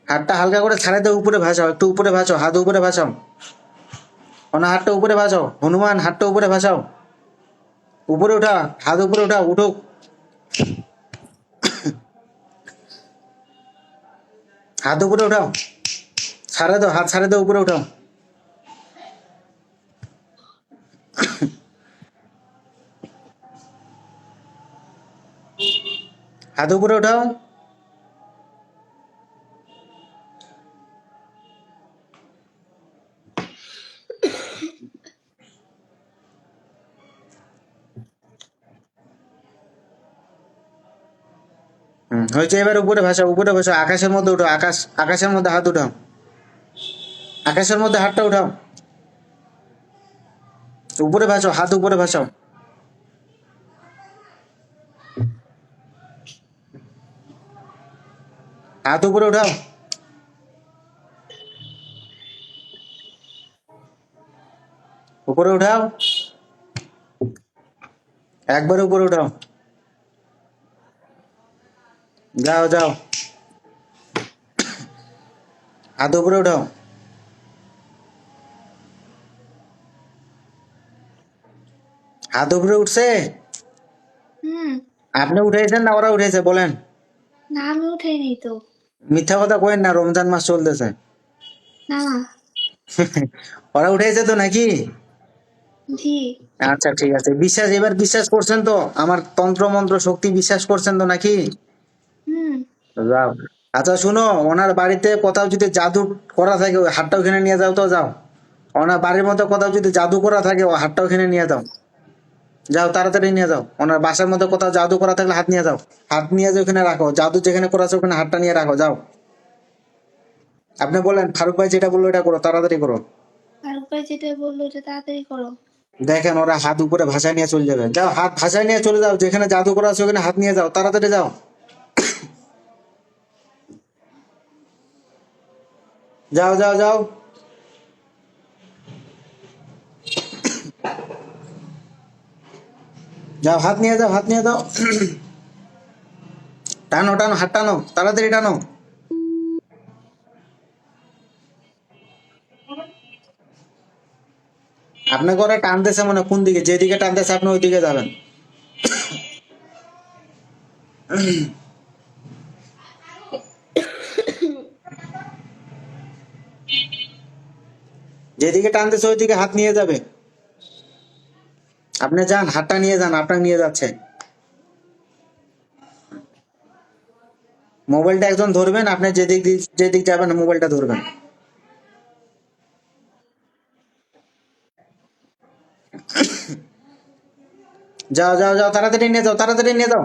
হাতটা হালকা করে ছাড়াই দাও, উপরে ভাসাও, একটু উপরে ভাসাও, হাত উপরে ভাসাও। ওনা হাতটা উপরে ভাসাও, হনুমান হাতটা উপরে ভাসাও, উপরে উঠা, হাত উপরে উঠা, উঠো। হাত উপরে উঠাও, ছাড়ে দাও, হাত ছাড়ে দাও, উপরে উঠাও। হাত উপরে উঠাও। হয়েছে, এবার উপরে ভাসাও, উপরে ভাসাও, আকাশের মধ্যে উঠাও, আকাশের মধ্যে হাত উঠাও, আকাশের মধ্যে হাতটা উঠাও, উপরে ভাসাও, হাত উপরে ভাসাও। হাত উপরে উঠাও, উপরে উঠাও, একবার উপরে উঠাও। যাও যাও, হাত উপরে উঠাও। হাত উপরে উঠছে? হুম। আপনি উঠেছেন না ওরা উঠেছে বলেন? না, আমি উঠাইনি তো। মিথ্যা কথা কইেন না, রমজান মাস চলতেছে। না। ওরা উঠেছে তো নাকি? জি। আচ্ছা ঠিক আছে, বিশ্বাস, এবার বিশ্বাস করছেন তো? আমার তন্ত্র মন্ত্র শক্তি বিশ্বাস করছেন তো নাকি? হুম। যাও। আচ্ছা শুনো, ওনার বাড়িতে কোথাও যদি জাদু করা থাকে ওই হাতটা ওখানে নিয়ে যাও তো, যাও। ওনার বাড়ির মধ্যে কোথাও যদি জাদু করা থাকে ও হাতটা ওখানে নিয়ে যাও, যাও তাড়াতাড়ি নিয়ে যাও। ওনার বাসার মধ্যে কোথাও জাদু করা থাকলে হাত নিয়ে যাও, হাত নিয়ে যাও ওখানে রাখো, জাদু যেখানে করা আছে ওখানে হাতটা নিয়ে রাখো, যাও। আপনি বলেন, ফারুক ভাই যেটা বললো এটা করো, তাড়াতাড়ি করো। ফারুক ভাই যেটা বললো ওটা তাড়াতাড়ি করো। দেখেন ওরা হাত উপরে ভাষায় নিয়ে চলে যাবে, যাও হাত ভাষায় নিয়ে চলে যাও, যেখানে জাদু করা আছে ওখানে হাত নিয়ে যাও, তাড়াতাড়ি যাও। যাও যাও যাও, যাও হাত নিয়ে যাও, হাত নিয়ে যাও। টানো টানো, হাত টানো, তাড়াতাড়ি টানো। আপনাকে ওরা টানতেছে মনে হয়, কোন দিকে, যেদিকে টানতেছে আপনি ওই দিকে যাবেন। যেদিকে টানতেছে ওই দিকে হাত নিয়ে যাবে। আপনি যান, হাতটা নিয়ে যান, আপনাকে নিয়ে যাচ্ছে। মোবাইলটা একজন ধরবেন, আপনি যেদিক যাবেন মোবাইলটা ধরবেন। যাও যাও যাও, তাড়াতাড়ি নিয়ে যাও, তাড়াতাড়ি নিয়ে যাও।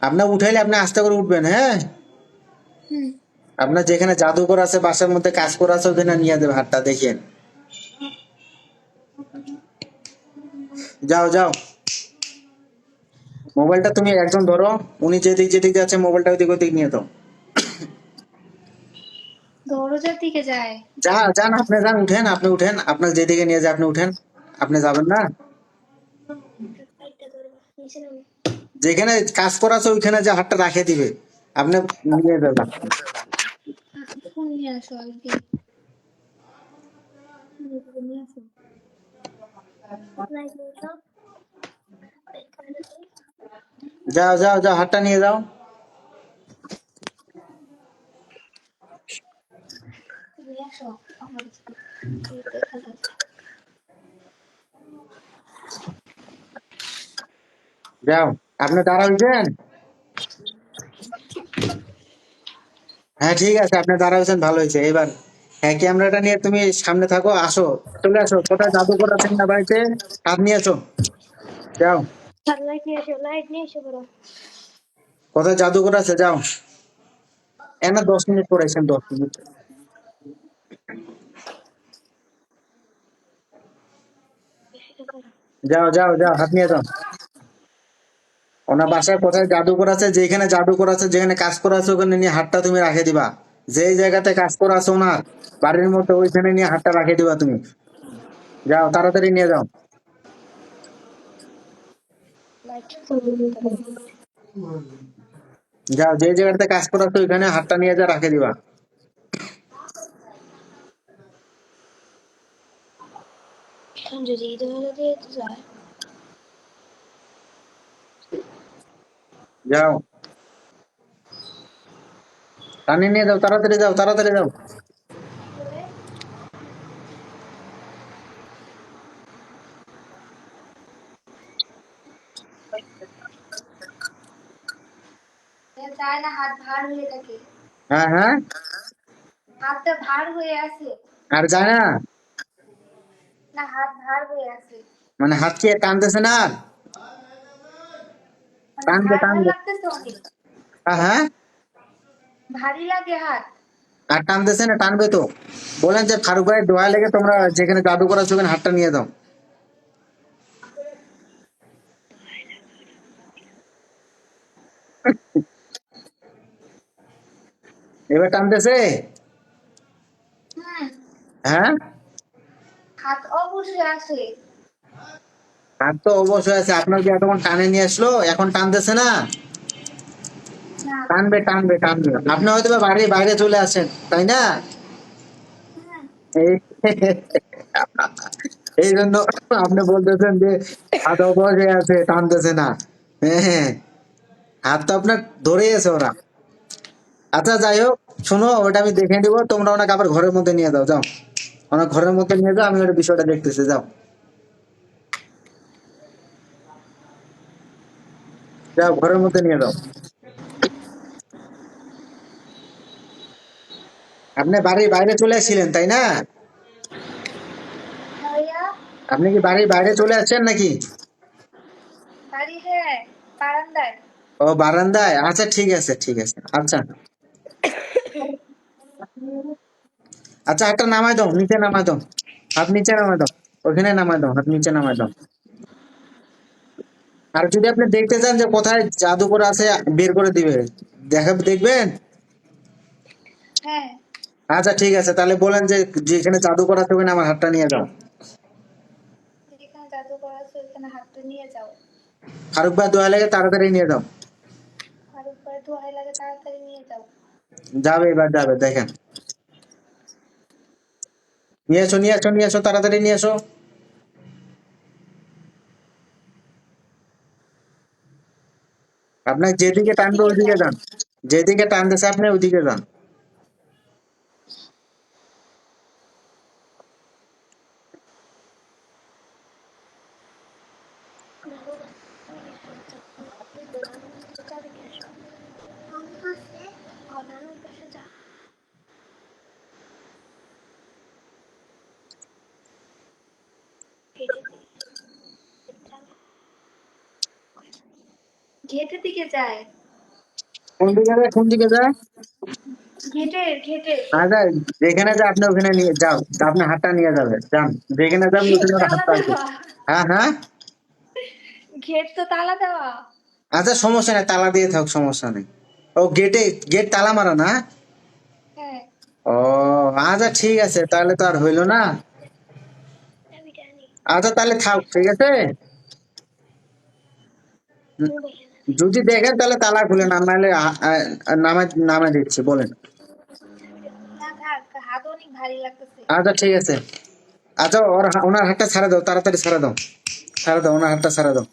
আপনার উঠাইলে আপনি আস্তে করে উঠবেন, হ্যাঁ? হুম। আপনার যেখানে জাদুঘর আছে বাসার মধ্যে কাজ করা আছে ওখানে নিয়ে যাবে হাতটা, দেখেন। যাও যাও, মোবাইলটা তুমি একজন ধরো, উনি যেদিক যেদিক যাচ্ছে মোবাইলটা ওইদিক ওইদিক নিয়ে যাও। দরজার দিকে যায়। যান আপনি যান, উঠেন, আপনি উঠেন, আপনার যেদিকে নিয়ে যায় আপনি উঠেন। আপনি যাবেন না? যেখানে কাজ করা আছে ওইখানে যে হাতটা রাখে দিবে, আপনি নিয়ে যাবেন। ফোন নিয়ে আসো আগে। নিয়ে আসো। যাও যাও যাও, হাতটা নিয়ে যাও। নিয়ে আসো আমার কাছে। যাও, আপনি দাঁড়াইছেন? হ্যাঁ ঠিক আছে, আপনি দাঁড়াইছেন, ভালো হয়েছে। এবার হ্যাঁ, ক্যামেরাটা নিয়ে তুমি সামনে থাকো, আসো, চলে আসো। কোথায় জাদুঘর আছেন না বাড়িতে? হাত নিয়ে আসো, যাও। লাইট নিয়ে এসো, লাইট নিয়ে এসো বড়। কোথায় জাদুঘর আছে, যাও। এনা 10 মিনিট পরে আসেন, 10 মিনিট। যাও যাও যাও, হাত নিয়ে যাও। ওনার বাসায় কোথায় জাদুঘর আছে, যেখানে জাদুঘর আছে, যেখানে কাজ করা আছে ওখানে নিয়ে হাতটা তুমি রাখে দিবা। যেই জায়গাতে কাজ করা আছে ওনার বাড়ির মধ্যে ওইখানে নিয়ে হাতটা রাখে দিবা তুমি। যাও তাড়াতাড়ি নিয়ে যাও। লাইট। যাও, যে জায়গাটাতে কাজ করাচ্ছ ওইখানে হাতটা নিয়ে যা রাখে দিবা। এখন যদি ধরে দিয়ে যায় যাও, টানে নিয়ে যাও, তাড়াতাড়ি যাও, তাড়াতাড়ি যাও। যায় না, হাত ভার হয়ে থাকে, হ্যাঁ হ্যাঁ, হাতটা ভার হয়ে আছে। আর যায় না, না, হাত ভার হয়ে আছে, মানে হাত কি টানতেছে না আর? মানে টানবে ভার ভার টানবে। লাগতেছে অনেক, হ্যাঁ হ্যাঁ, ভারী লাগে হাত। আর টানতেছে না, টানবে তো। বলেন যে ফারুক ভাই দোয়া লেগে তোমরা যেখানে জাদু করাচ্ছ ওখানে হাতটা নিয়ে যাও। এবার টানতেছে। হুম, হ্যাঁ, হাত অবশ্যই আছে। হাত তো অবশ্যই আছে, আপনার কি এতক্ষণ টানে নিয়ে আসলো, এখন টানতেছে না। না। টানবে টানবে টানবে, আপনি হয়তো বা বাড়ির বাইরে চলে আসেন, তাই না? হুম, এই এই জন্য আপনি বলতেছেন যে হাত অবশ্যই আছে, টানতেছে না। হ্যাঁ হ্যাঁ, হাত তো আপনার ধরেই আছে ওরা। আচ্ছা যাই হোক, শোনো, ওটা আমি দেখে নিবো, তোমরা ওনাকে আবার ঘরের মধ্যে নিয়ে যাও, যাও। ওনার ঘরের মধ্যে নিয়ে যাও, আমি ওর বিষয়টা দেখতেছি, যাও। যাও, ঘরের মধ্যে নিয়ে যাও। আপনি বাড়ির বাইরে চলে আসছিলেন, তাই না? ভাইয়া, আপনি কি বাড়ির বাইরে চলে আসছেন নাকি? বাড়ি, হ্যাঁ, বারান্দায়। ও, বারান্দায়, আচ্ছা ঠিক আছে ঠিক আছে, আচ্ছা। আচ্ছা, একটা নামাই দাও, নিচে নামাই দাও। হাত নিচে নামাই দাও, ওখানে নামাই দাও, হাত নিচে নামাই দাও। আর যদি আপনি দেখতে চান যে কোথায় জাদুকর আছে, বের করে দিবে, দেখবেন। হ্যাঁ, আচ্ছা ঠিক আছে, তাহলে বলেন যে যেখানে জাদুকর আছে ওখানে আমার হাতটা নিয়ে যাও। যেখানে জাদু করা আছে ওখানে হাতটা নিয়ে যাও। ফারুক ভাই দোয়া লাগে তাড়াতাড়ি নিয়ে যাও। আর উপরে দোহাই লাগে, তাড়াতাড়ি নিয়ে যাও। যাবে, এবার যাবে, দেখেন। নিয়ে এসো নিয়ে এসো নিয়ে এসো, তাড়াতাড়ি নিয়ে এসো। আপনার যেদিকে গেটের টানবে দিকে ওইদিকে যায়। যান। যেদিকে টানতেছে আপনি ওইদিকে যান। ঘেটের দিকে যায়। কোন দিকে যায়, কোন দিকে যায়? ঘেটের আচ্ছা, যেখানে যায় আপনি ওখানে নিয়ে যাও, আপনার হাতটা নিয়ে যাবে, যান। যেখানে যাবেন ঘেট ওখানে ওর তালা হাতটা আছে। দেওয়া। হ্যাঁ হ্যাঁ, ঘেট তো তালা দেওয়া। আচ্ছা সমস্যা নেই, তালা দিয়ে থাক, সমস্যা নেই। ও, গেট তালা মারা না? হ্যাঁ, ও, আচ্ছা ঠিক আছে, তাহলে তো আর হইলো না। আমি জানি। আচ্ছা তাহলে থাক, ঠিক আছে। যদি দেখেন তাহলে তালা খুলে, না নাহলে নামাই নামাই দিচ্ছি, বলেন। না থাক, হাত অনেক ভারী লাগতেছে। আচ্ছা ঠিক আছে। আচ্ছা, ওনার হাতটা ছাড়া দাও, তাড়াতাড়ি ছাড়া দাও, ছাড়া দাও, ওনার হাতটা ছাড়া দাও।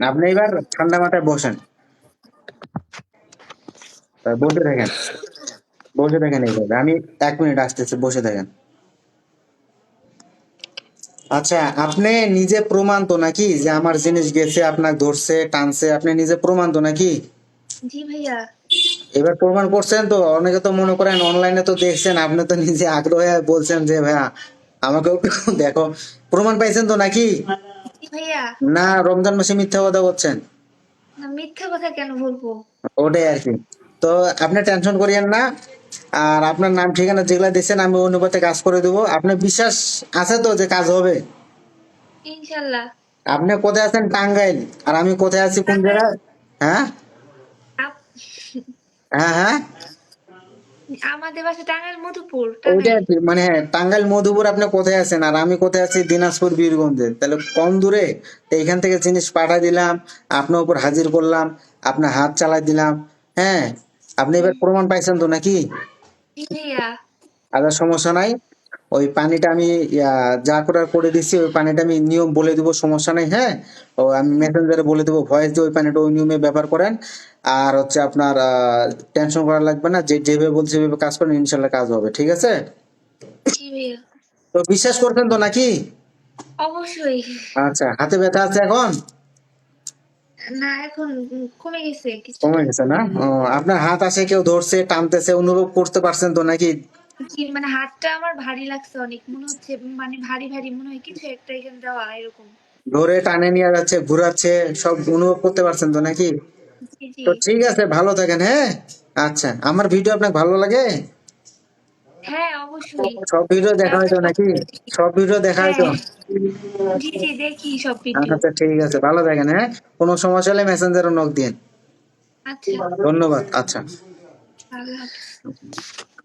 আপনি এবার ঠান্ডা মাথায় বসেন, বসে থাকেন, বসে থাকেন এইভাবে, আমি 1 মিনিট আসতেছি, বসে থাকেন। আচ্ছা, আপনি নিজে প্রমাণ তো নাকি যে আমার জিনিস গেছে, আপনার ধরছে টানছে, আপনি নিজে প্রমাণ তো নাকি? জি ভাইয়া। এবার প্রমাণ করছেন তো, অনেকে তো মনে করেন অনলাইনে তো দেখছেন, আপনি তো নিজে আগ্রহে বলছেন যে ভাইয়া আমাকেও একটু দেখো, প্রমাণ পাইছেন তো নাকি? জি ভাইয়া। না রমজান মাসে মিথ্যা কথা বলছেন? না, মিথ্যা কথা কেন বলবো? ওটাই আর কি। তো আপনি টেনশন করিয়েন না। আর আপনার নাম ঠিকানা যেগুলা দিচ্ছেন আমি অনুপাতে কাজ করে দেবো, আপনার বিশ্বাস আছে তো যে কাজ হবে? ইনশাল্লাহ। আপনি কোথায় আছেন? টাঙ্গাইল। আর আমি কোথায় আছি? কোন জায়গায়? হ্যাঁ আপ- হ্যাঁ হ্যাঁ, আমাদের বাসা টাঙ্গাইল, মধুপুর, ওইটা টাঙ্গাইল। আর কি, মানে হ্যাঁ, টাঙ্গাইল মধুপুর। আপনি কোথায় আছেন? আর আমি কোথায় আছি? দিনাজপুর বীরগঞ্জে। তাহলে কম দূরে। তো এখান থেকে জিনিস পাঠাই দিলাম, আপনার উপর হাজির করলাম, আপনার হাত চালাই দিলাম। হ্যাঁ, আপনি এবার প্রমাণ পাইছেন তো নাকি? জি ভাইয়া। আচ্ছা, সমস্যা নাই। ওই পানিটা আমি যা করার করে দিচ্ছি, ওই পানিটা আমি নিয়ম বলে দিব, সমস্যা নাই। হ্যাঁ, ও আমি মেসেঞ্জারে বলে দেবো, ভয়েস দিয়ে ওই পানিটা ওই নিয়মে ব্যবহার করেন। আর হচ্ছে আপনার টেনশন করা লাগবে না, যে যেভাবে বলছে সেভাবে কাজ করেন, ইনশাল্লাহ কাজ হবে, ঠিক আছে? জি ভাইয়া। তো বিশ্বাস করছেন তো নাকি? অবশ্যই। আচ্ছা, হাতে ব্যথা আছে এখন? না, এখন কমে গেছে কমে কিছুটা। গেছে না? ও, আপনার হাত আসে কেউ ধরছে, টানতেছে, অনুভব করতে পারছেন তো নাকি? জি, মানে হাতটা আমার ভারী লাগছে অনেক, মনে হচ্ছে মানে ভারী ভারী মনে হয় কিছু একটা এখানে দেওয়া এরকম। ধরে টানে নিয়ে যাচ্ছে, ঘুরাচ্ছে, সব অনুভব করতে পারছেন তো নাকি? জি জি। তো ঠিক আছে, ভালো থাকেন। হ্যাঁ, আচ্ছা, আমার ভিডিও আপনাকে ভালো লাগে? হ্যাঁ, অবশ্যই। সব ভিডিও দেখা হয়তো নাকি? সব ভিডিও দেখা হয়তো? হ্যাঁ। জি জি, দেখি সব ভিডিও। আচ্ছা, ঠিক আছে, ভালো থাকেন। হ্যাঁ, কোনো সমস্যা হলে মেসেঞ্জারে নক দিন। আচ্ছা। ধন্যবাদ। আচ্ছা। আল্লাহ হাফেজ।